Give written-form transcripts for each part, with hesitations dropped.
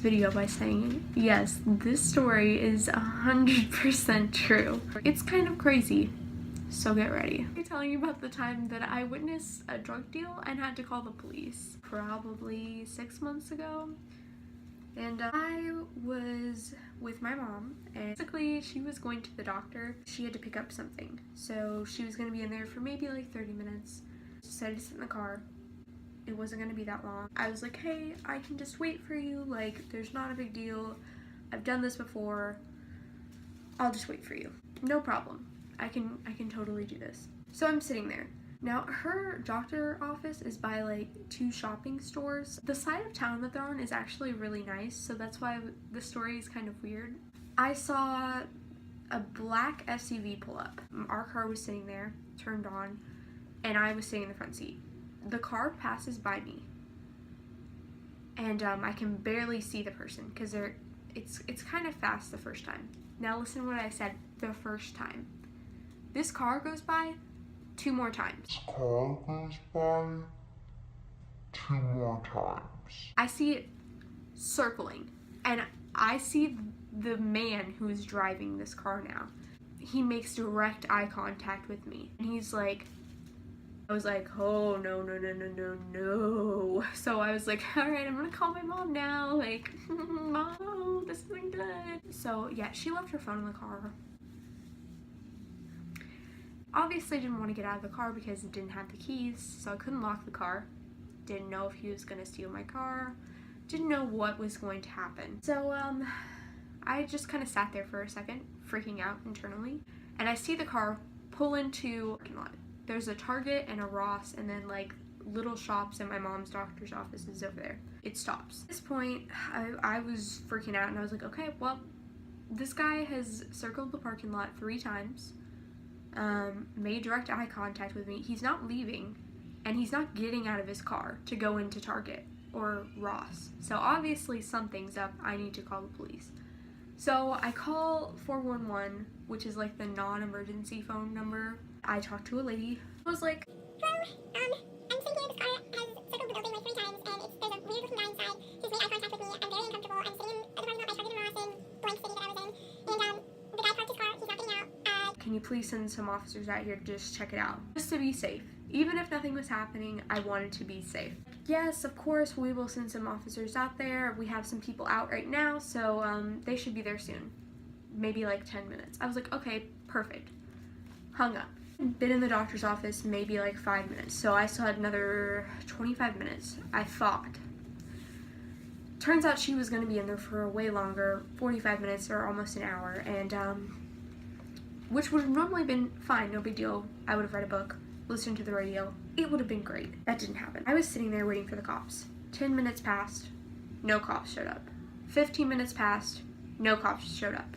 video by saying, yes, this story is 100% true. It's kind of crazy, so get ready. I'm telling you about the time that I witnessed a drug deal and had to call the police. Probably 6 months ago. And I was with my mom, and basically she was going to the doctor. She had to pick up something, so she was going to be in there for maybe like 30 minutes. She decided to sit in the car. It wasn't going to be that long. I was like, hey, I can just wait for you, like there's not a big deal. I've done this before. I'll just wait for you. No problem. I can totally do this. So I'm sitting there. Now, her doctor office is by like 2 shopping stores. The side of town that they're on is actually really nice, so that's why the story is kind of weird. I saw a black SUV pull up. Our car was sitting there, turned on, and I was sitting in the front seat. The car passes by me, and I can barely see the person because it's kind of fast the first time. Now listen to what I said the first time. This car goes by 2 more times. I see it circling, and I see the man who is driving this car now. He makes direct eye contact with me, and he's like, I was like, oh, no. So I was like, all right, I'm gonna call my mom now. Like, Mom, this isn't good. So yeah, she left her phone in the car. Obviously didn't want to get out of the car because it didn't have the keys, so I couldn't lock the car. Didn't know if he was gonna steal my car. Didn't know what was going to happen. So I just kind of sat there for a second, freaking out internally, and I see the car pull into a parking lot. There's a Target and a Ross, and then like little shops, and my mom's doctor's office is over there. It stops. At this point, I was freaking out, and I was like, okay, well, this guy has circled the parking lot 3 times. Made direct eye contact with me. He's not leaving, and he's not getting out of his car to go into Target or Ross. So obviously something's up. I need to call the police. So I call 411, which is like the non-emergency phone number. I talked to a lady. I was like, hello, I'm thinking this car has circled the building like 3 times, and there's a weird looking guy inside. He's made eye contact with me. I'm very uncomfortable. I'm sitting in the parking lot by Target and Ross in blank city that I was in, and the guy parked his car. He's not getting out. Can you please send some officers out here to just check it out? Just to be safe. Even if nothing was happening, I wanted to be safe. Yes, of course, we will send some officers out there. We have some people out right now, so they should be there soon. Maybe like 10 minutes. I was like, okay, perfect. Hung up. Been in the doctor's office maybe like 5 minutes, so I still had another 25 minutes, I thought. Turns out she was going to be in there for way longer, 45 minutes or almost an hour, and which would have normally been fine, no big deal. I would have read a book, listened to the radio. It would have been great. That didn't happen. I was sitting there waiting for the cops. 10 minutes passed, no cops showed up. 15 minutes passed, no cops showed up.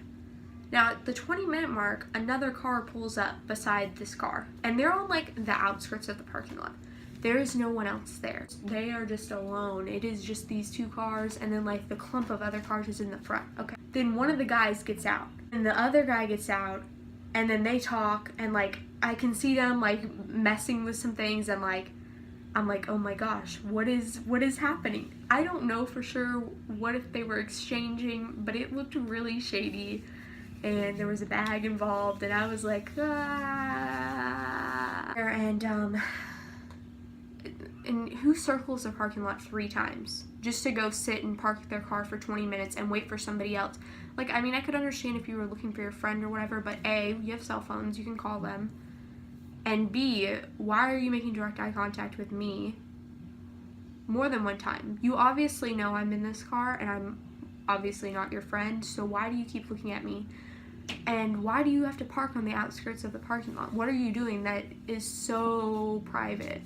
Now, at the 20-minute mark, another car pulls up beside this car, and they're on like the outskirts of the parking lot. There is no one else there. They are just alone. It is just these 2 cars, and then like the clump of other cars is in the front. Okay. Then one of the guys gets out, and the other guy gets out, and then they talk, and like I can see them like messing with some things, and like I'm like, oh my gosh, what is happening? I don't know for sure what if they were exchanging, but it looked really shady, and there was a bag involved, and I was like, ah. And who circles a parking lot 3 times just to go sit and park their car for 20 minutes and wait for somebody else? Like, I mean, I could understand if you were looking for your friend or whatever, but A, you have cell phones, you can call them. And B, why are you making direct eye contact with me more than 1 time? You obviously know I'm in this car, and I'm obviously not your friend, so why do you keep looking at me? And why do you have to park on the outskirts of the parking lot? What are you doing that is so private?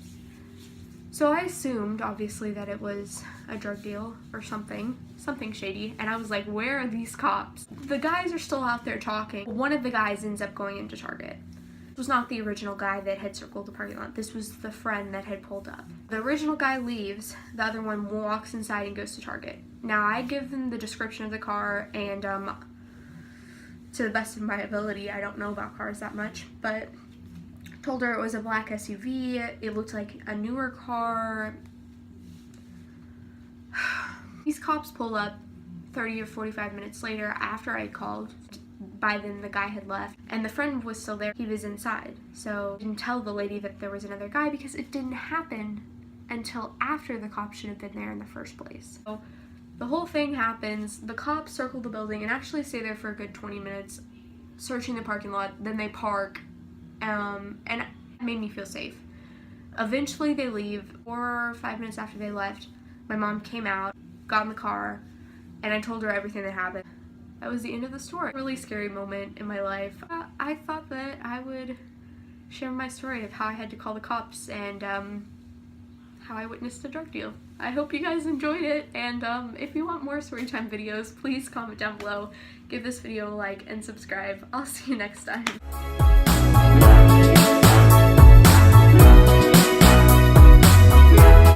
So I assumed, obviously, that it was a drug deal or something shady, and I was like, where are these cops? The guys are still out there talking. One of the guys ends up going into Target. This was not the original guy that had circled the parking lot. This was the friend that had pulled up. The original guy leaves, the other one walks inside and goes to Target. Now, I give them the description of the car, and to the best of my ability, I don't know about cars that much, but told her it was a black SUV. It looked like a newer car. These cops pull up. 30 or 45 minutes later, after I called, by then the guy had left and the friend was still there. He was inside, so I didn't tell the lady that there was another guy because it didn't happen until after the cops should have been there in the first place. So the whole thing happens, the cops circle the building and actually stay there for a good 20 minutes searching the parking lot. Then they park, and it made me feel safe. Eventually they leave. 4 or 5 minutes after they left, my mom came out, got in the car, and I told her everything that happened. That was the end of the story. A really scary moment in my life. I thought that I would share my story of how I had to call the cops and how I witnessed a drug deal. I hope you guys enjoyed it, and if you want more Storytime videos, please comment down below, give this video a like, and subscribe. I'll see you next time.